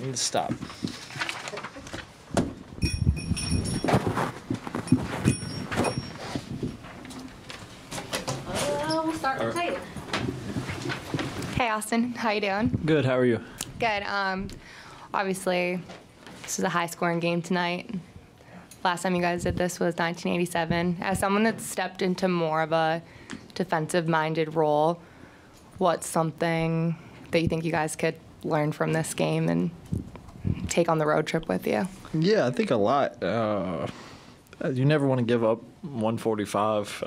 need to stop. We'll start with Tatum. Hey, Austin. How you doing? Good. How are you? Good. Obviously, this is a high-scoring game tonight. Last time you guys did this was 1987. As someone that's stepped into more of a defensive-minded role, what's something that you think you guys could learn from this game and take on the road trip with you? Yeah, I think a lot. You never want to give up 145.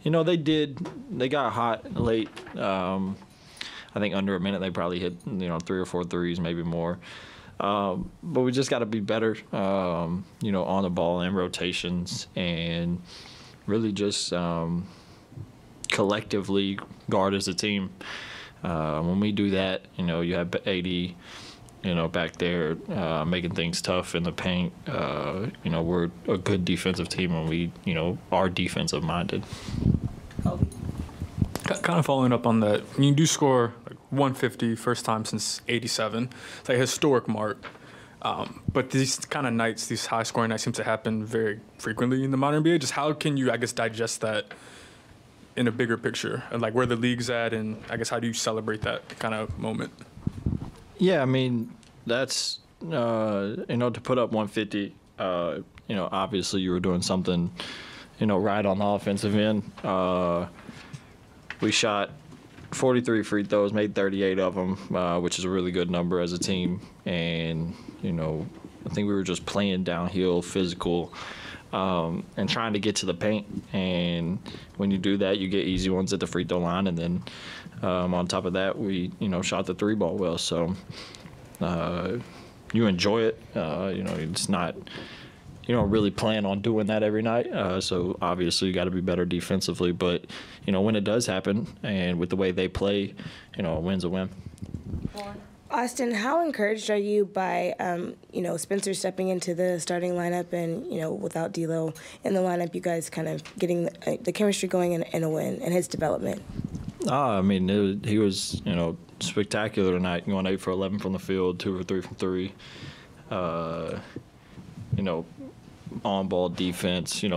They got hot late. I think under a minute they probably hit 3 or 4 threes, maybe more. But we just got to be better, on the ball and rotations, and really just collectively guard as a team. When we do that, you have AD, back there making things tough in the paint. We're a good defensive team, and we, are defensive minded. Kind of following up on that, when you do score like 150 first time since '87, it's like a historic mark. But these kind of nights, these high-scoring nights, seem to happen very frequently in the modern NBA. Just how can you, digest that in a bigger picture, and like where the league's at, and I guess how do you celebrate that kind of moment? Yeah, I mean, that's to put up 150. Obviously you were doing something, right on the offensive end. We shot 43 free throws, made 38 of them, which is a really good number as a team. And, I think we were just playing downhill, physical, and trying to get to the paint. And when you do that, you get easy ones at the free throw line. And then on top of that, we, shot the three ball well. So you enjoy it. It's not – you don't really plan on doing that every night. So obviously you got to be better defensively. But, when it does happen and with the way they play, a win's a win. Austin, how encouraged are you by, Spencer stepping into the starting lineup and, without D'Lo in the lineup, you guys kind of getting the chemistry going in a win and his development? He was, spectacular tonight, going 8 for 11 from the field, 2 for 3 from 3. On-ball defense, doing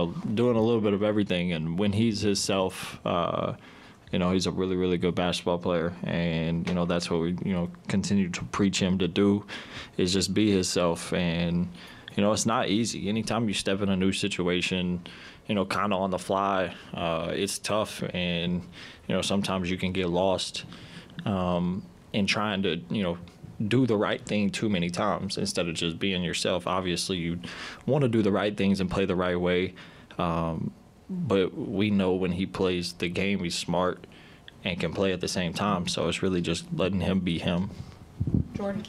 a little bit of everything. And when he's himself, he's a really, really good basketball player. And, that's what we, continue to preach him to do, is just be himself. And, it's not easy. Anytime you step in a new situation, kind of on the fly, it's tough. And, sometimes you can get lost in trying to, do the right thing too many times instead of just being yourself. Obviously, you want to do the right things and play the right way. But we know when he plays the game, he's smart and can play at the same time. So it's really just letting him be him. Jordan.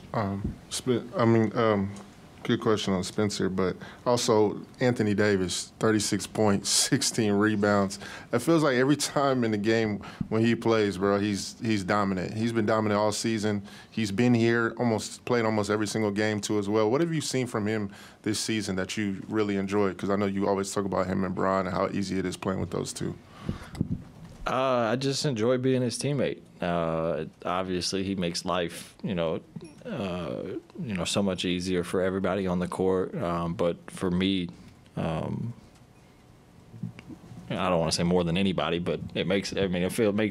Good question on Spencer, but also Anthony Davis, 36 points, 16 rebounds. It feels like every time in the game when he plays, bro, he's dominant. He's been dominant all season. He's been here, played almost every single game too as well. What have you seen from him this season that you really enjoyed? Because I know you always talk about him and Bron and how easy it is playing with those two. I just enjoy being his teammate. Obviously, he makes life, so much easier for everybody on the court. But for me, I don't want to say more than anybody, but it makes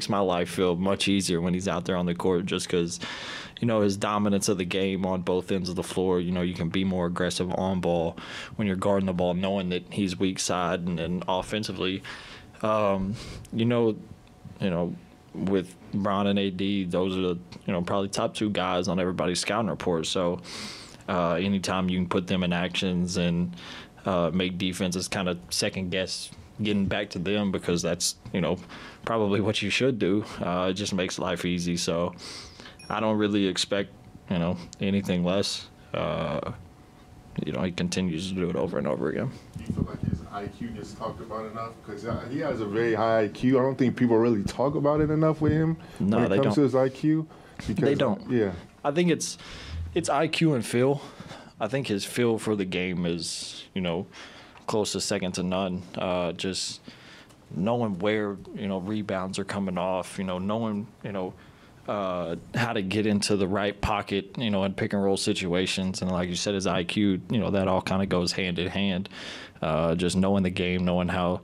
my life feel much easier when he's out there on the court, just because, his dominance of the game on both ends of the floor. You can be more aggressive on ball when you're guarding the ball, knowing that he's weak side, and then offensively, with Bron and AD, those are the, probably top 2 guys on everybody's scouting report. So anytime you can put them in actions and make defenses kind of second guess getting back to them, because that's, probably what you should do, it just makes life easy. So I don't really expect, anything less. He continues to do it over and over again. Do you feel like his IQ gets talked about enough? Because he has a very high IQ. I don't think people really talk about it enough with him when it comes to his IQ. Because, they don't. Yeah. I think it's IQ and feel. I think his feel for the game is, close to second to none. Just knowing where, rebounds are coming off, knowing, how to get into the right pocket, and pick and roll situations. And like you said, his IQ, that all kind of goes hand in hand. Just knowing the game, knowing how,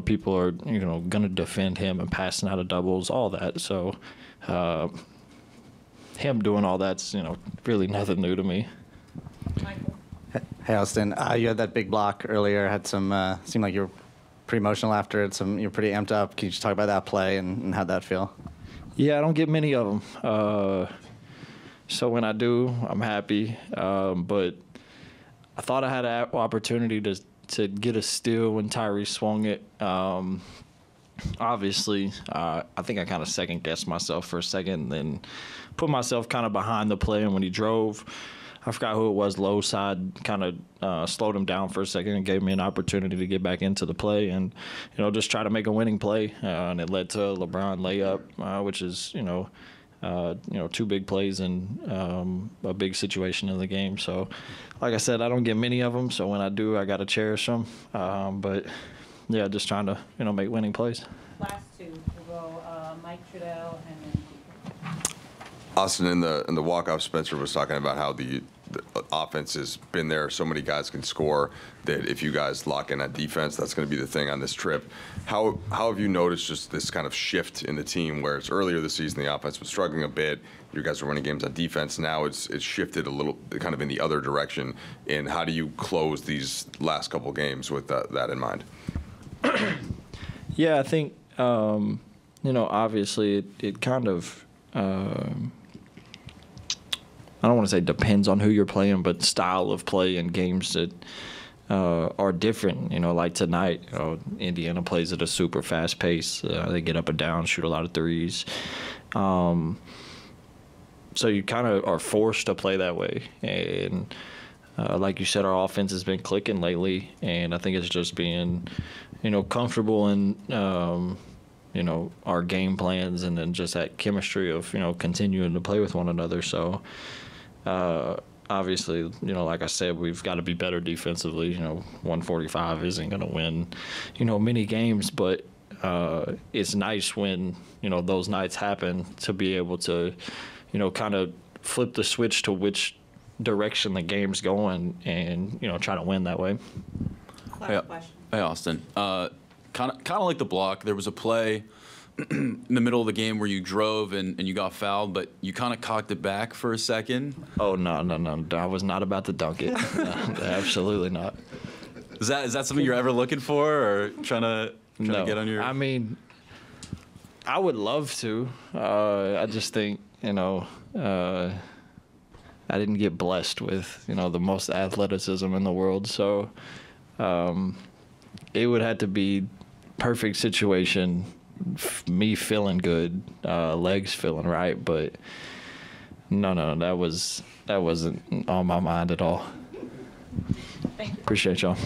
people are, going to defend him and passing out of doubles, all that. So him doing all that's, really nothing new to me. Hey, Austin, you had that big block earlier. Had some, seemed like you were pretty emotional after it. You're pretty amped up. Can you just talk about that play and how'd that feel? Yeah, I don't get many of them. So when I do, I'm happy. But I thought I had an opportunity to get a steal when Tyree swung it. Obviously, I think I kind of second-guessed myself for a second and then put myself kind of behind the play. And when he drove, I forgot who it was, low side, kind of slowed him down for a second and gave me an opportunity to get back into the play and, just try to make a winning play. And it led to a LeBron layup, which is, two big plays and a big situation in the game. So, like I said, I don't get many of them. So when I do, I got to cherish them. But, yeah, just trying to, make winning plays. Last two, we'll go Mike Trudell and then Austin, in the walk-off, Spencer was talking about how the offense has been there. So many guys can score that if you guys lock in on defense, that's going to be the thing on this trip. How have you noticed just this kind of shift in the team where it's earlier this season, the offense was struggling a bit. You guys are winning games on defense. Now it's shifted a little kind of in the other direction. And how do you close these last couple games with that in mind? Yeah, I think, obviously it kind of I don't want to say depends on who you're playing, but style of play in games that are different. Like tonight, Indiana plays at a super fast pace. They get up and down, shoot a lot of threes. So you kind of are forced to play that way. And like you said, our offense has been clicking lately, and I think it's just being, comfortable in, our game plans and then just that chemistry of, continuing to play with one another. So obviously, like I said, we've got to be better defensively. 145 isn't going to win, many games, but it's nice when, those nights happen to be able to, kind of flip the switch to which direction the game's going and, try to win that way. last question. Hey, Austin. Kind of like the block. There was a play in the middle of the game where you drove and you got fouled, but you kind of cocked it back for a second. Oh, no. I was not about to dunk it. No, absolutely not. Is that something you're ever looking for or trying to get on your... I mean, I would love to. I just think, I didn't get blessed with, the most athleticism in the world. So it would have to be perfect situation, me feeling good, legs feeling right. But no, that wasn't on my mind at all. Thank you. Appreciate y'all.